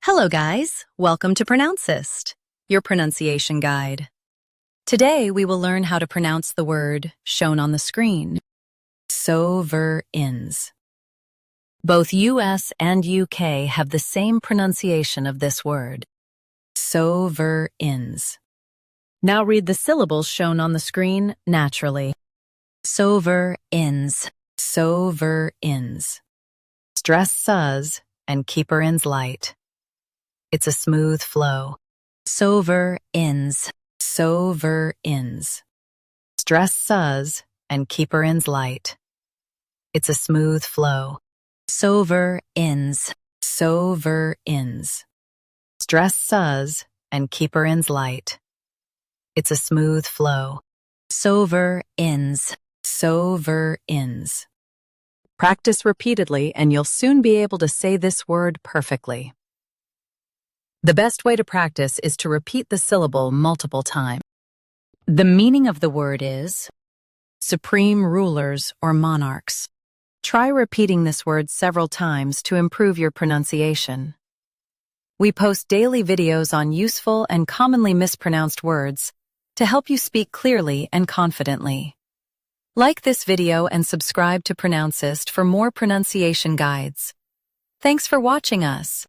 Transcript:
Hello guys, welcome to Pronouncist, your pronunciation guide. Today we will learn how to pronounce the word shown on the screen, sovereigns. Both US and UK have the same pronunciation of this word, sovereigns. Now read the syllables shown on the screen naturally. Sovereigns, sovereigns. Stress sus and keep her ins light. It's a smooth flow. Sovereigns, sovereigns. Stress sus and keep her ins light. It's a smooth flow. Sovereigns, sovereigns. Stress sus and keep her ins light. It's a smooth flow. Sovereigns, sovereigns. Practice repeatedly and you'll soon be able to say this word perfectly. The best way to practice is to repeat the syllable multiple times. The meaning of the word is supreme rulers or monarchs. Try repeating this word several times to improve your pronunciation. We post daily videos on useful and commonly mispronounced words to help you speak clearly and confidently. Like this video and subscribe to Pronouncist for more pronunciation guides. Thanks for watching us.